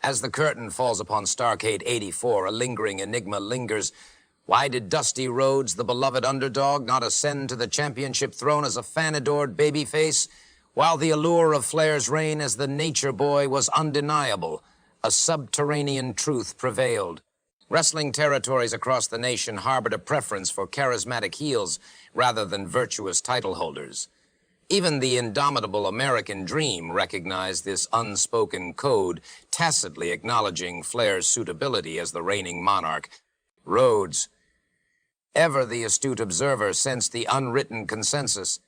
As the curtain falls upon Starrcade 84, a lingering enigma lingers. Why did Dusty Rhodes, the beloved underdog, not ascend to the championship throne as a fan-adored babyface? While the allure of Flair's reign as the Nature Boy was undeniable, a subterranean truth prevailed. Wrestling territories across the nation harbored a preference for charismatic heels rather than virtuous title holders. Even the indomitable American Dream recognized this unspoken code, tacitly acknowledging Flair's suitability as the reigning monarch. Rhodes, ever the astute observer, sensed the unwritten consensus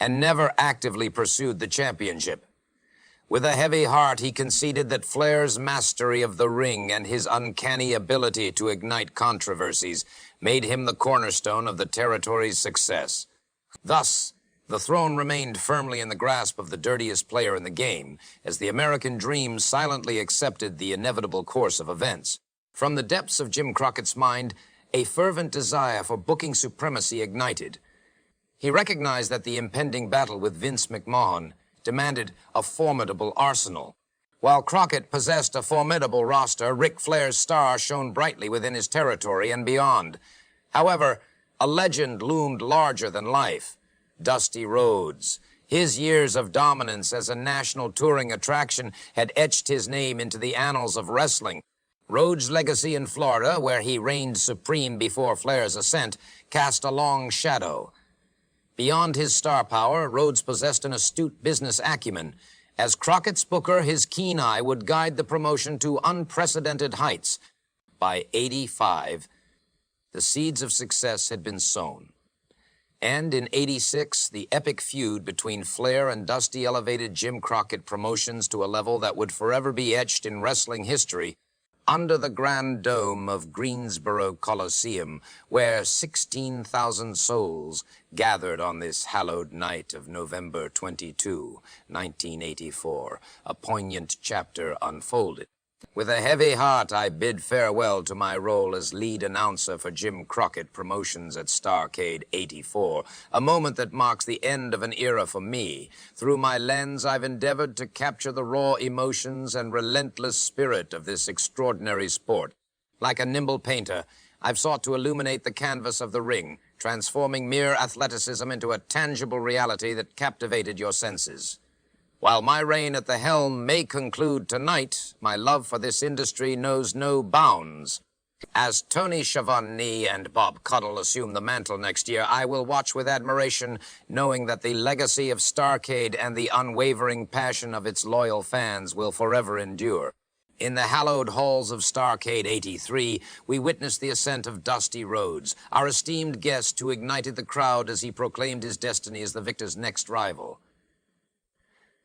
and never actively pursued the championship. With a heavy heart, he conceded that Flair's mastery of the ring and his uncanny ability to ignite controversies made him the cornerstone of the territory's success. Thus, the throne remained firmly in the grasp of the dirtiest player in the game, as the American Dream silently accepted the inevitable course of events. From the depths of Jim Crockett's mind, a fervent desire for booking supremacy ignited. He recognized that the impending battle with Vince McMahon demanded a formidable arsenal. While Crockett possessed a formidable roster, Ric Flair's star shone brightly within his territory and beyond. However, a legend loomed larger than life. Dusty Rhodes. His years of dominance as a national touring attraction had etched his name into the annals of wrestling. Rhodes' legacy in Florida, where he reigned supreme before Flair's ascent, cast a long shadow. Beyond his star power, Rhodes possessed an astute business acumen. As Crockett's booker, his keen eye would guide the promotion to unprecedented heights. By '85, the seeds of success had been sown. And in '86, the epic feud between Flair and Dusty elevated Jim Crockett Promotions to a level that would forever be etched in wrestling history. Under the grand dome of Greensboro Coliseum, where 16,000 souls gathered on this hallowed night of November 22, 1984, a poignant chapter unfolded. With a heavy heart, I bid farewell to my role as lead announcer for Jim Crockett Promotions at Starrcade 84, a moment that marks the end of an era for me. Through my lens, I've endeavored to capture the raw emotions and relentless spirit of this extraordinary sport. Like a nimble painter, I've sought to illuminate the canvas of the ring, transforming mere athleticism into a tangible reality that captivated your senses. While my reign at the helm may conclude tonight, my love for this industry knows no bounds. As Tony Schiavone and Bob Caudle assume the mantle next year, I will watch with admiration, knowing that the legacy of Starrcade and the unwavering passion of its loyal fans will forever endure. In the hallowed halls of Starrcade 83, we witnessed the ascent of Dusty Rhodes, our esteemed guest who ignited the crowd as he proclaimed his destiny as the victor's next rival.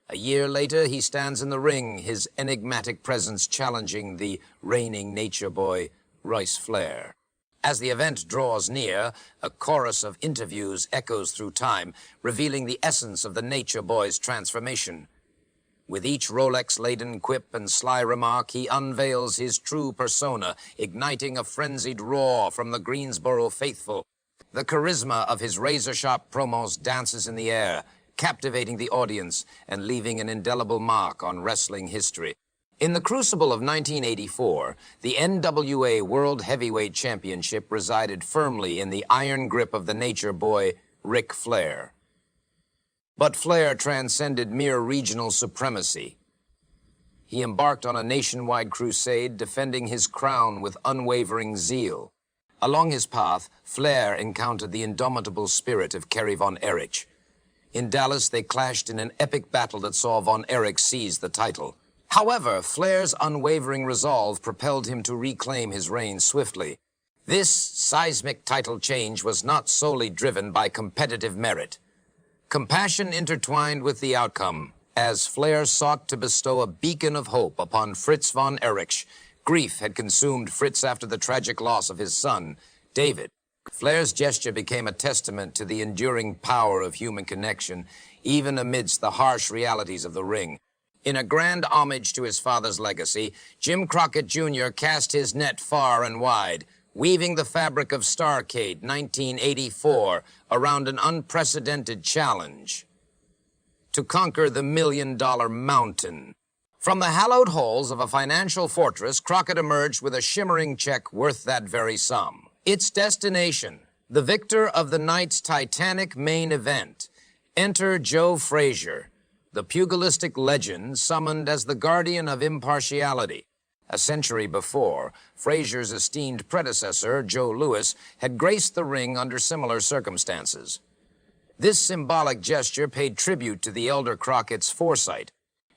A year later, he stands in the ring, his enigmatic presence challenging the reigning Nature Boy, Royce Flair. As the event draws near, a chorus of interviews echoes through time, revealing the essence of the Nature Boy's transformation. With each Rolex-laden quip and sly remark, he unveils his true persona, igniting a frenzied roar from the Greensboro faithful. The charisma of his razor-sharp promos dances in the air, captivating the audience and leaving an indelible mark on wrestling history. In the crucible of 1984, the NWA World Heavyweight Championship resided firmly in the iron grip of the Nature Boy, Ric Flair. But Flair transcended mere regional supremacy. He embarked on a nationwide crusade, defending his crown with unwavering zeal. Along his path, Flair encountered the indomitable spirit of Kerry Von Erich. In Dallas, they clashed in an epic battle that saw Von Erich seize the title. However, Flair's unwavering resolve propelled him to reclaim his reign swiftly. This seismic title change was not solely driven by competitive merit. Compassion intertwined with the outcome, as Flair sought to bestow a beacon of hope upon Fritz Von Erich. Grief had consumed Fritz after the tragic loss of his son, David. Flair's gesture became a testament to the enduring power of human connection, even amidst the harsh realities of the ring. In a grand homage to his father's legacy, Jim Crockett Jr. cast his net far and wide, weaving the fabric of Starrcade 1984 around an unprecedented challenge: to conquer the $1 Million Mountain. From the hallowed halls of a financial fortress, Crockett emerged with a shimmering check worth that very sum. Its destination, the victor of the night's titanic main event. Enter Joe Frazier, the pugilistic legend summoned as the guardian of impartiality. A century before, Frazier's esteemed predecessor, Joe Louis, had graced the ring under similar circumstances. This symbolic gesture paid tribute to the elder Crockett's foresight.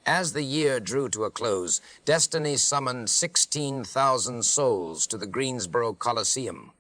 As the year drew to a close, destiny summoned 16,000 souls to the Greensboro Coliseum.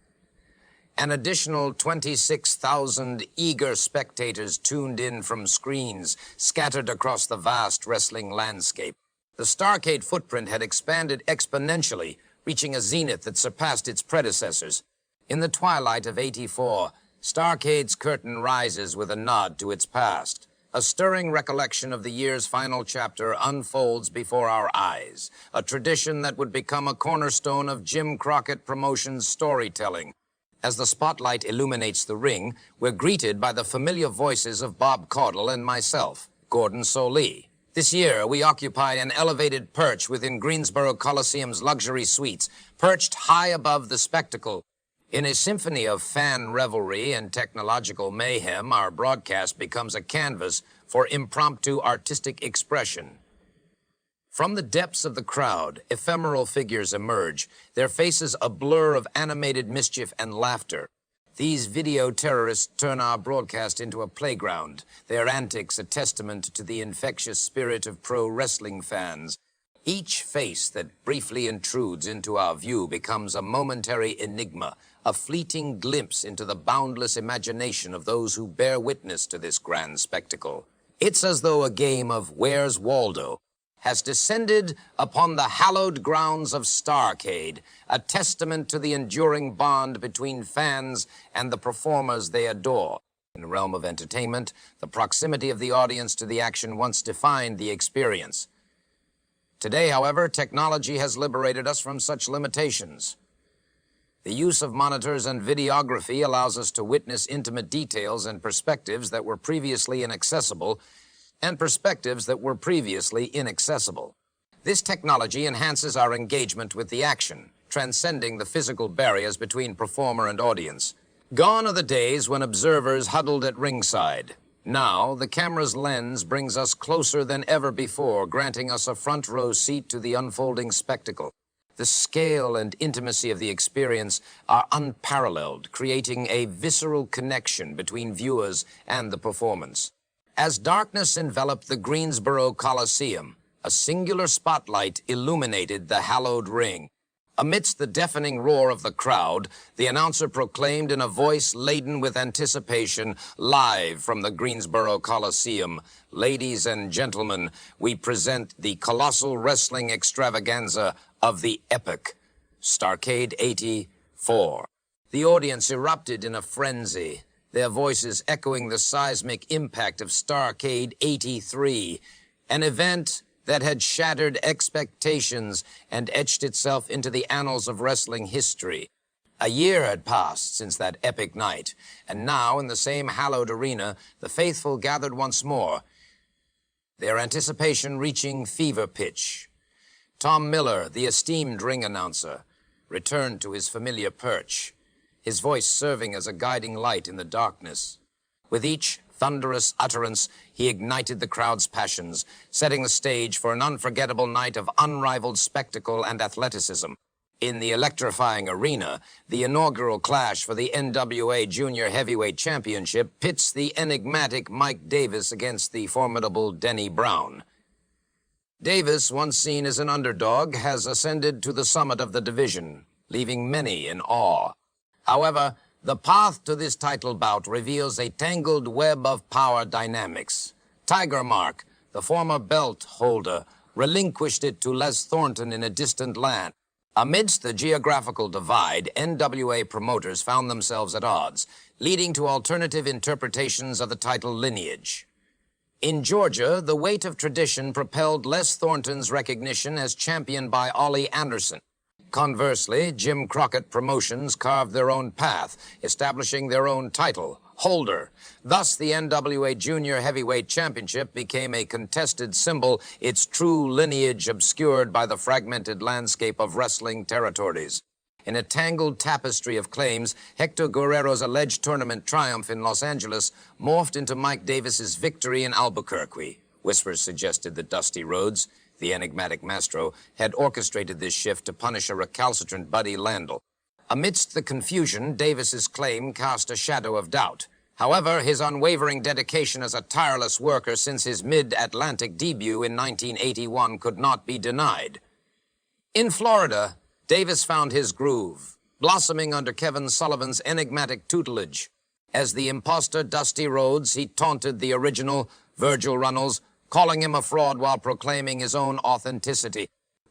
An additional 26,000 eager spectators tuned in from screens scattered across the vast wrestling landscape. The Starrcade footprint had expanded exponentially, reaching a zenith that surpassed its predecessors. In the twilight of '84, Starrcade's curtain rises with a nod to its past. A stirring recollection of the year's final chapter unfolds before our eyes, a tradition that would become a cornerstone of Jim Crockett Promotions storytelling. As the spotlight illuminates the ring, we're greeted by the familiar voices of Bob Caudle and myself, Gordon Solie. This year, we occupy an elevated perch within Greensboro Coliseum's luxury suites, perched high above the spectacle. In a symphony of fan revelry and technological mayhem, our broadcast becomes a canvas for impromptu artistic expression. From the depths of the crowd, ephemeral figures emerge, their faces a blur of animated mischief and laughter. These video terrorists turn our broadcast into a playground, their antics a testament to the infectious spirit of pro wrestling fans. Each face that briefly intrudes into our view becomes a momentary enigma, a fleeting glimpse into the boundless imagination of those who bear witness to this grand spectacle. It's as though a game of Where's Waldo has descended upon the hallowed grounds of Starrcade, a testament to the enduring bond between fans and the performers they adore. In the realm of entertainment, the proximity of the audience to the action once defined the experience. Today, however, technology has liberated us from such limitations. The use of monitors and videography allows us to witness intimate details and perspectives that were previously inaccessible, This technology enhances our engagement with the action, transcending the physical barriers between performer and audience. Gone are the days when observers huddled at ringside. Now, the camera's lens brings us closer than ever before, granting us a front row seat to the unfolding spectacle. The scale and intimacy of the experience are unparalleled, creating a visceral connection between viewers and the performance. As darkness enveloped the Greensboro Coliseum, a singular spotlight illuminated the hallowed ring. Amidst the deafening roar of the crowd, the announcer proclaimed in a voice laden with anticipation, live from the Greensboro Coliseum, "Ladies and gentlemen, we present the colossal wrestling extravaganza of the epic, Starrcade '84. The audience erupted in a frenzy, their voices echoing the seismic impact of Starrcade '83, an event that had shattered expectations and etched itself into the annals of wrestling history. A year had passed since that epic night, and now in the same hallowed arena, the faithful gathered once more, their anticipation reaching fever pitch. Tom Miller, the esteemed ring announcer, returned to his familiar perch, his voice serving as a guiding light in the darkness. With each thunderous utterance, he ignited the crowd's passions, setting the stage for an unforgettable night of unrivaled spectacle and athleticism. In the electrifying arena, the inaugural clash for the NWA Junior Heavyweight Championship pits the enigmatic Mike Davis against the formidable Denny Brown. Davis, once seen as an underdog, has ascended to the summit of the division, leaving many in awe. However, the path to this title bout reveals a tangled web of power dynamics. Tiger Mark, the former belt holder, relinquished it to Les Thornton in a distant land. Amidst the geographical divide, NWA promoters found themselves at odds, leading to alternative interpretations of the title lineage. In Georgia, the weight of tradition propelled Les Thornton's recognition as champion by Ollie Anderson. Conversely, Jim Crockett Promotions carved their own path, establishing their own title, holder. Thus, the NWA Junior Heavyweight Championship became a contested symbol, its true lineage obscured by the fragmented landscape of wrestling territories. In a tangled tapestry of claims, Hector Guerrero's alleged tournament triumph in Los Angeles morphed into Mike Davis's victory in Albuquerque. Whispers suggested that Dusty Rhodes, the enigmatic maestro, had orchestrated this shift to punish a recalcitrant Buddy Landel. Amidst the confusion, Davis's claim cast a shadow of doubt. However, his unwavering dedication as a tireless worker since his mid-Atlantic debut in 1981 could not be denied. In Florida, Davis found his groove, blossoming under Kevin Sullivan's enigmatic tutelage. As the imposter Dusty Rhodes, he taunted the original, Virgil Runnels, calling him a fraud while proclaiming his own authenticity.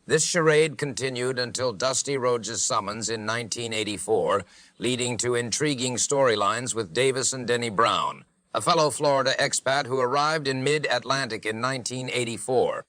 This charade continued until Dusty Rhodes' summons in 1984, leading to intriguing storylines with Davis and Denny Brown, a fellow Florida expat who arrived in mid-Atlantic in 1984.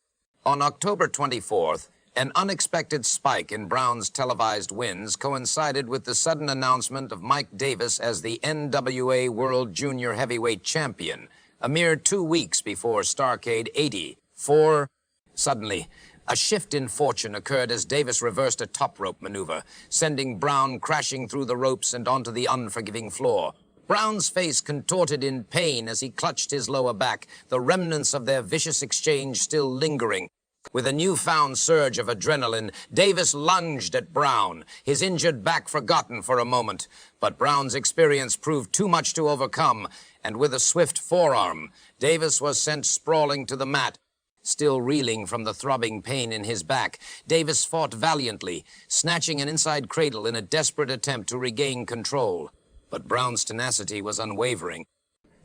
On October 24th, an unexpected spike in Brown's televised wins coincided with the sudden announcement of Mike Davis as the NWA World Junior Heavyweight Champion, a mere 2 weeks before Starrcade 84. Suddenly, a shift in fortune occurred as Davis reversed a top rope maneuver, sending Brown crashing through the ropes and onto the unforgiving floor. Brown's face contorted in pain as he clutched his lower back, the remnants of their vicious exchange still lingering. With a newfound surge of adrenaline, Davis lunged at Brown, his injured back forgotten for a moment. But Brown's experience proved too much to overcome, and with a swift forearm, Davis was sent sprawling to the mat. Still reeling from the throbbing pain in his back, Davis fought valiantly, snatching an inside cradle in a desperate attempt to regain control. But Brown's tenacity was unwavering.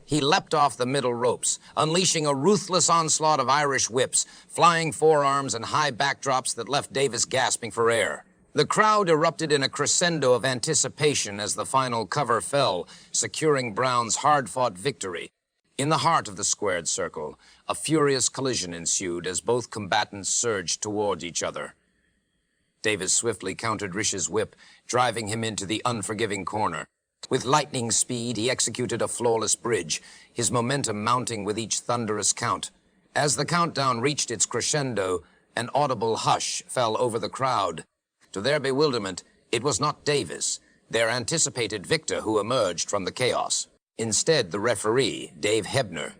He leapt off the middle ropes, unleashing a ruthless onslaught of Irish whips, flying forearms and high backdrops that left Davis gasping for air. The crowd erupted in a crescendo of anticipation as the final cover fell, securing Brown's hard-fought victory. In the heart of the squared circle, a furious collision ensued as both combatants surged toward each other. Davis swiftly countered Rish's whip, driving him into the unforgiving corner. With lightning speed, he executed a flawless bridge, his momentum mounting with each thunderous count. As the countdown reached its crescendo, an audible hush fell over the crowd. To their bewilderment, it was not Davis, their anticipated victor, who emerged from the chaos. Instead, the referee, Dave Hebner,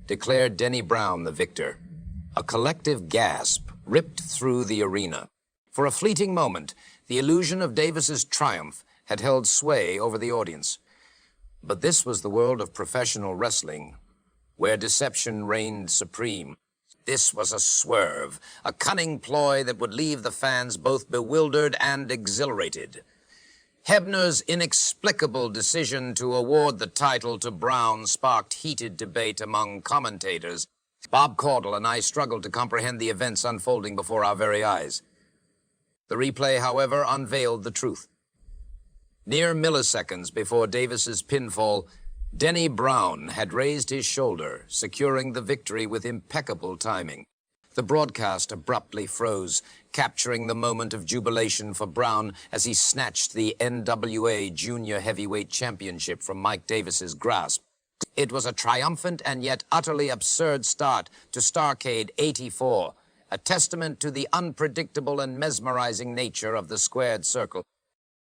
declared Denny Brown the victor. A collective gasp ripped through the arena. For a fleeting moment, the illusion of Davis's triumph had held sway over the audience. But this was the world of professional wrestling, where deception reigned supreme. This was a swerve, a cunning ploy that would leave the fans both bewildered and exhilarated. Hebner's inexplicable decision to award the title to Brown sparked heated debate among commentators. Bob Caudle and I struggled to comprehend the events unfolding before our very eyes. The replay, however, unveiled the truth. Near milliseconds before Davis's pinfall, Denny Brown had raised his shoulder, securing the victory with impeccable timing. The broadcast abruptly froze, capturing the moment of jubilation for Brown as he snatched the NWA Junior Heavyweight Championship from Mike Davis's grasp. It was a triumphant and yet utterly absurd start to Starrcade 84, a testament to the unpredictable and mesmerizing nature of the squared circle.